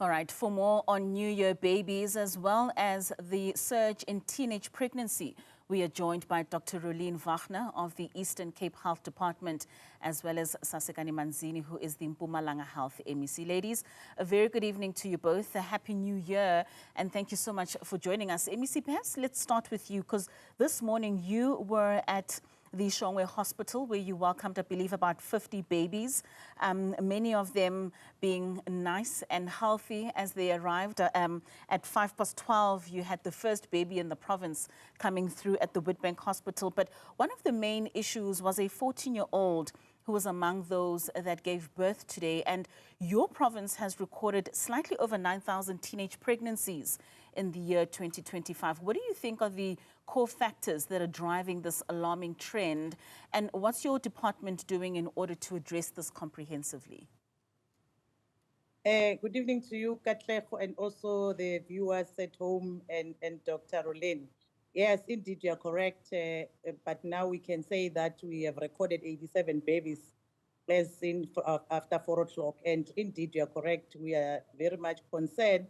All right, for more on New Year babies as well as the surge in teenage pregnancy, we are joined by Dr. Rolene Wagner of the Eastern Cape Health Department, as well as Sasekani Manzini, who is the Mpumalanga Health MEC. Ladies, a very good evening to you both. A happy New Year, and thank you so much for joining us. MEC, perhaps let's start with you, because this morning you were at the Leratong Hospital, where you welcomed, I believe, about 50 babies, many of them being nice and healthy as they arrived. At 12:05, you had the first baby in the province coming through at the Witbank Hospital. But one of the main issues was a 14-year-old who was among those that gave birth today. And your province has recorded slightly over 9,000 teenage pregnancies in the year 2025. What do you think are the core factors that are driving this alarming trend? And what's your department doing in order to address this comprehensively? Good evening to you, Katlego, and also the viewers at home and Dr. Rolene. Yes, indeed, you are correct. But now we can say that we have recorded 87 babies after 4 o'clock. And indeed, you are correct. We are very much concerned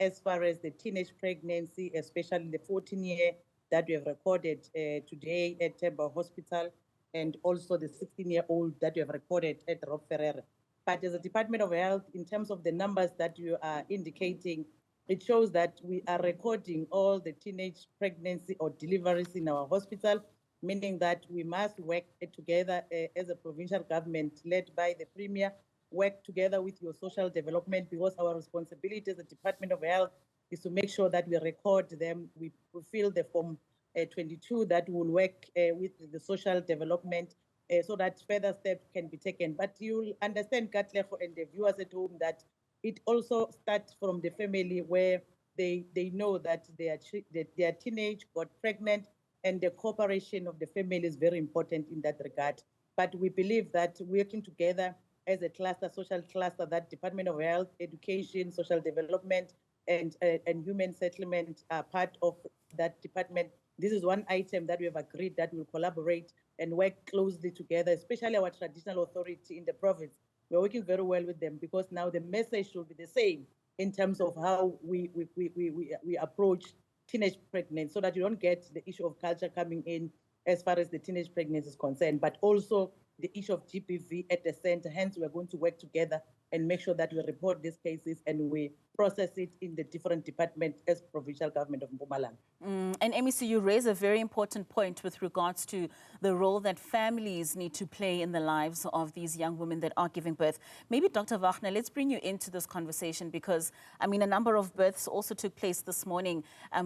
as far as the teenage pregnancy, especially the 14-year that we have recorded today at Temba Hospital, and also the 16-year-old that we have recorded at Rob Ferrer. But as a Department of Health, in terms of the numbers that you are indicating, it shows that we are recording all the teenage pregnancy or deliveries in our hospital, meaning that we must work together as a provincial government led by the Premier, work together with your social development, because our responsibility as the Department of Health is to make sure that we record them. We fulfill the Form 22 that will work with the social development so that further steps can be taken. But you'll understand, Katlego, and the viewers at home, that it also starts from the family, where they know that their teenage got pregnant, and the cooperation of the family is very important in that regard. But we believe that working together as a cluster, social cluster, that Department of Health, Education, Social Development, and Human Settlement are part of that department. This is one item that we have agreed that we'll collaborate and work closely together, especially our traditional authority in the province. We're working very well with them, because now the message should be the same in terms of how we approach teenage pregnancy, so that you don't get the issue of culture coming in as far as the teenage pregnancy is concerned, but also the issue of GBV at the center. Hence, we're going to work together and make sure that we report these cases and we process it in the different departments as provincial government of Mpumalanga. And MEC, you raise a very important point with regards to the role that families need to play in the lives of these young women that are giving birth. Maybe, Dr. Wagner, let's bring you into this conversation, because, I mean, a number of births also took place this morning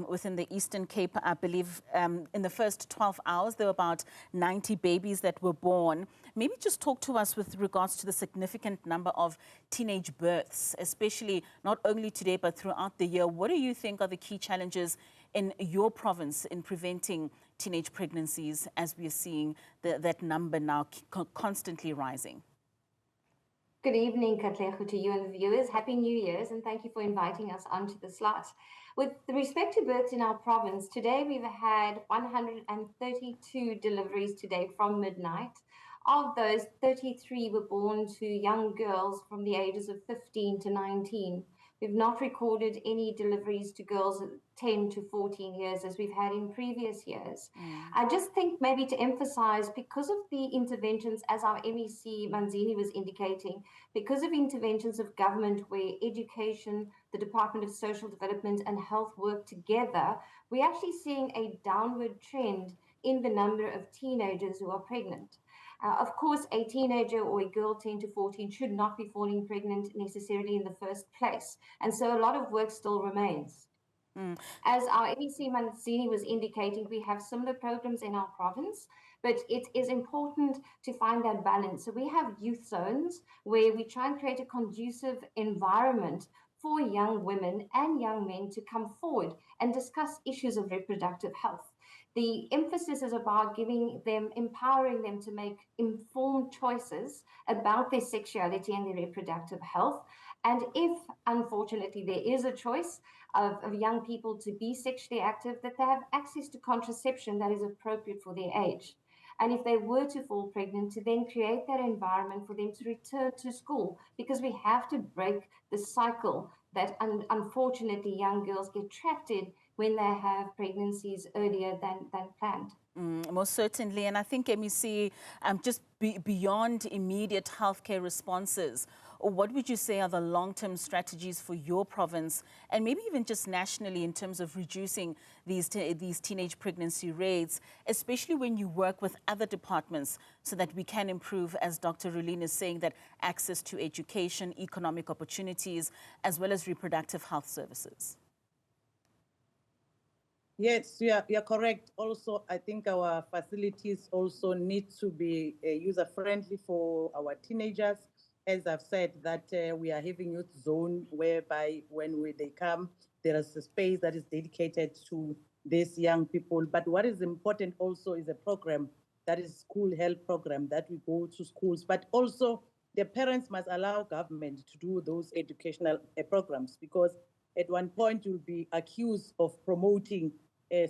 within the Eastern Cape. I believe in the first 12 hours, there were about 90 babies that were born. Maybe just talk to us with regards to the significant number of teenage births, especially not only today, but throughout the year. What do you think are the key challenges in your province in preventing teenage pregnancies, as we are seeing that number now constantly rising? Good evening, Katlego, to you and the viewers. Happy New Year's, and thank you for inviting us onto the slot. With respect to births in our province, today we've had 132 deliveries today from midnight. Of those, 33 were born to young girls from the ages of 15 to 19. We've not recorded any deliveries to girls 10 to 14 years as we've had in previous years. I just think maybe to emphasize, because of the interventions, as our MEC Manzini was indicating, because of interventions of government where education, the Department of Social Development and Health work together, we're actually seeing a downward trend in the number of teenagers who are pregnant. Of course, a teenager or a girl 10 to 14 should not be falling pregnant necessarily in the first place. And so a lot of work still remains. As our MEC Manzini was indicating, we have similar programs in our province, but it is important to find that balance. So we have youth zones where we try and create a conducive environment for young women and young men to come forward and discuss issues of reproductive health. The emphasis is about empowering them to make informed choices about their sexuality and their reproductive health. And if, unfortunately, there is a choice of young people to be sexually active, that they have access to contraception that is appropriate for their age. And if they were to fall pregnant, to then create that environment for them to return to school, because we have to break the cycle that unfortunately young girls get trapped in when they have pregnancies earlier than planned. Most certainly. And I think, MEC, beyond immediate healthcare responses, what would you say are the long-term strategies for your province and maybe even just nationally in terms of reducing these teenage pregnancy rates, especially when you work with other departments so that we can improve, as Dr. Rolene is saying, that access to education, economic opportunities, as well as reproductive health services? Yes, you are correct. Also, I think our facilities also need to be user-friendly for our teenagers. As I've said, that we are having youth zone whereby they come, there is a space that is dedicated to these young people. But what is important also is a program that is school health program that we go to schools. But also the parents must allow government to do those educational programs, because at one point you'll be accused of promoting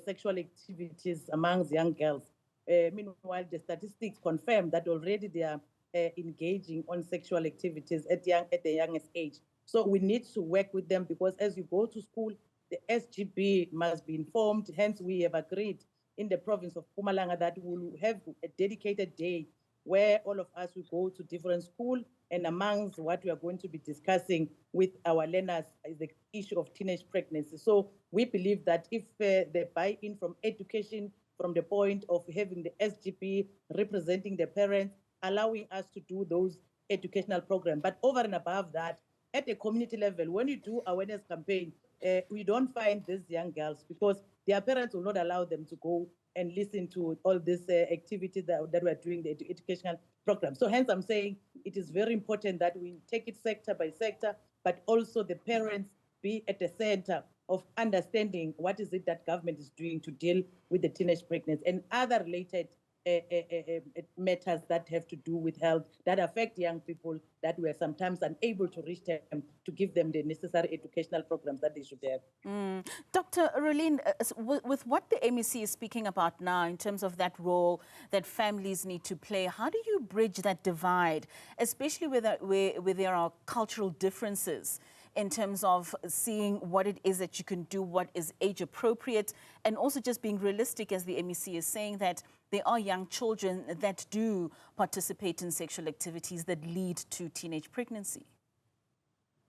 sexual activities amongst young girls. Meanwhile, the statistics confirm that already they are engaging on sexual activities at the youngest age. So we need to work with them, because as you go to school, the SGB must be informed. Hence, we have agreed in the province of Mpumalanga that we'll have a dedicated day where all of us will go to different schools, and amongst what we are going to be discussing with our learners is the issue of teenage pregnancy. So we believe that if the buy-in from education, from the point of having the SGP representing the parents, allowing us to do those educational programs. But over and above that, at the community level, when you do awareness campaign, we don't find these young girls, because their parents will not allow them to go and listen to all these activities that we're doing, the educational program. So hence I'm saying it is very important that we take it sector by sector, but also the parents be at the center of understanding what is it that government is doing to deal with the teenage pregnancy and other related matters that have to do with health that affect young people that we are sometimes unable to reach them to give them the necessary educational programs that they should have. Dr. Rolene, with what the MEC is speaking about now in terms of that role that families need to play, how do you bridge that divide, especially where there are cultural differences in terms of seeing what it is that you can do, what is age appropriate, and also just being realistic, as the MEC is saying, that there are young children that do participate in sexual activities that lead to teenage pregnancy?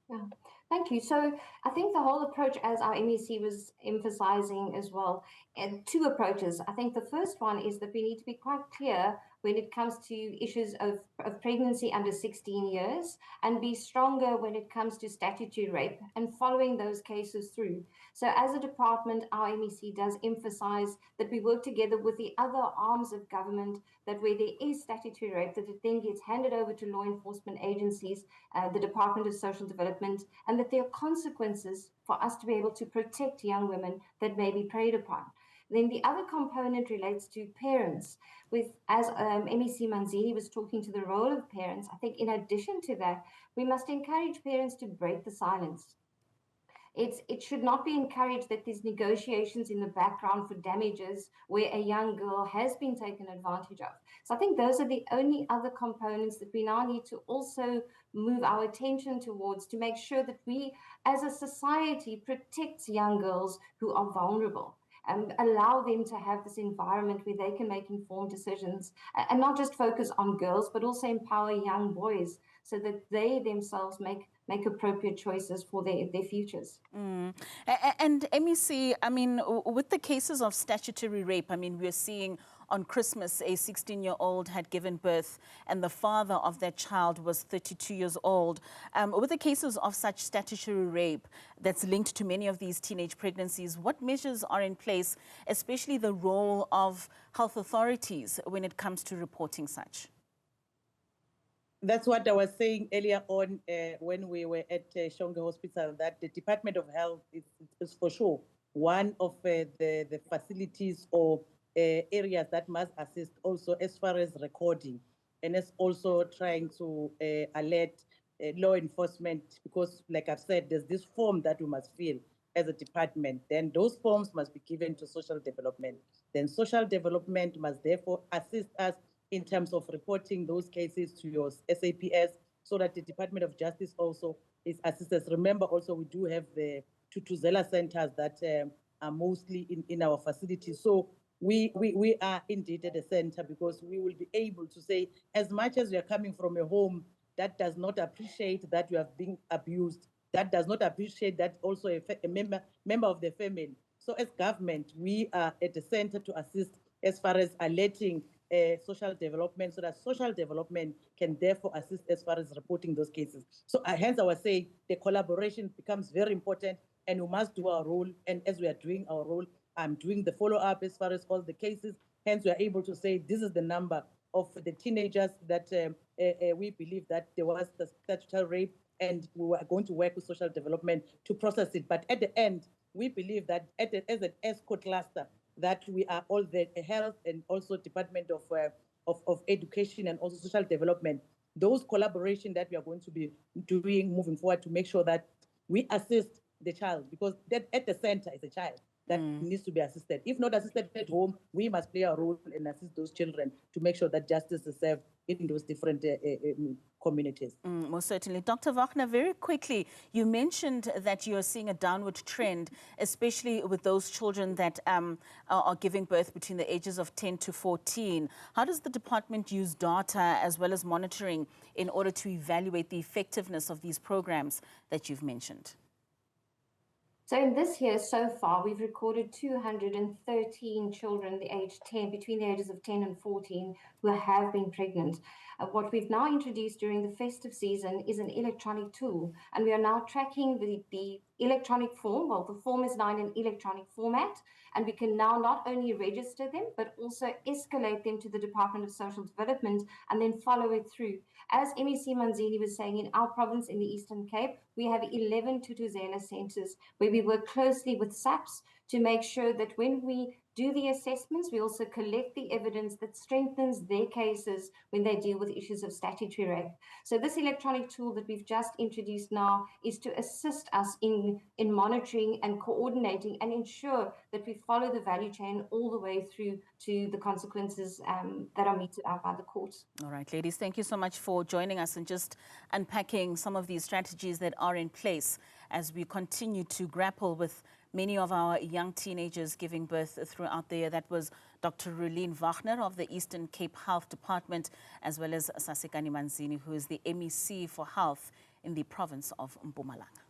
Yeah, thank you. So I think the whole approach, as our MEC was emphasizing as well, and two approaches. I think the first one is that we need to be quite clear when it comes to issues of pregnancy under 16 years, and be stronger when it comes to statutory rape and following those cases through. So as a department, our MEC does emphasize that we work together with the other arms of government, that where there is statutory rape, that it then gets handed over to law enforcement agencies, the Department of Social Development, and that there are consequences for us to be able to protect young women that may be preyed upon. Then the other component relates to parents. As MEC Manzini was talking to the role of parents, I think in addition to that, we must encourage parents to break the silence. It should not be encouraged that there's negotiations in the background for damages where a young girl has been taken advantage of. So I think those are the only other components that we now need to also move our attention towards, to make sure that we as a society protect young girls who are vulnerable, and allow them to have this environment where they can make informed decisions, and not just focus on girls, but also empower young boys so that they themselves make appropriate choices for their futures. And MEC, I mean, with the cases of statutory rape, I mean, we're seeing on Christmas a 16-year-old had given birth and the father of that child was 32 years old. With the cases of such statutory rape that's linked to many of these teenage pregnancies, what measures are in place, especially the role of health authorities when it comes to reporting such? That's what I was saying earlier on when we were at Shonge Hospital, that the Department of Health is for sure one of the facilities or areas that must assist also as far as recording, and as also trying to alert law enforcement, because like I've said, there's this form that we must fill as a department. Then those forms must be given to social development. Then social development must therefore assist us in terms of reporting those cases to your SAPS, so that the Department of Justice also is assistance. Remember also we do have the Tutuzela centers that are mostly in our facilities. So we are indeed at the center because we will be able to say, as much as we are coming from a home that does not appreciate that you have been abused, that does not appreciate that also a member of the family. So as government, we are at the center to assist as far as alerting social development, so that social development can therefore assist as far as reporting those cases. So hence I was saying the collaboration becomes very important, and we must do our role. And as we are doing our role, I'm doing the follow-up as far as all the cases. Hence we are able to say this is the number of the teenagers that we believe that there was the statutory rape, and we were going to work with social development to process it. But at the end, we believe that as an ESCO cluster, that we are all the health and also Department of Education and also social development, those collaboration that we are going to be doing moving forward to make sure that we assist the child, because that at the center is a child that needs to be assisted. If not assisted at home, we must play our role and assist those children to make sure that justice is served in those different communities. Most certainly. Dr. Wagner, very quickly, you mentioned that you are seeing a downward trend, especially with those children that are giving birth between the ages of 10 to 14. How does the department use data as well as monitoring in order to evaluate the effectiveness of these programs that you've mentioned? So in this year so far, we've recorded 213 children between the ages of 10 and 14 who have been pregnant. What we've now introduced during the festive season is an electronic tool, and we are now tracking the electronic form. Well, the form is now in an electronic format, and we can now not only register them, but also escalate them to the Department of Social Development and then follow it through. As MEC Manzini was saying, in our province in the Eastern Cape, we have 11 Tutuzela centers where we work closely with SAPS to make sure that when we do the assessments, we also collect the evidence that strengthens their cases when they deal with issues of statutory rape. So this electronic tool that we've just introduced now is to assist us in monitoring and coordinating and ensure that we follow the value chain all the way through to the consequences that are meted out by the courts. All right, ladies, thank you so much for joining us and just unpacking some of these strategies that are in place as we continue to grapple with many of our young teenagers giving birth throughout the year. That was Dr. Rolene Wagner of the Eastern Cape Health Department, as well as Sasekani Manzini, who is the MEC for Health in the province of Mpumalanga.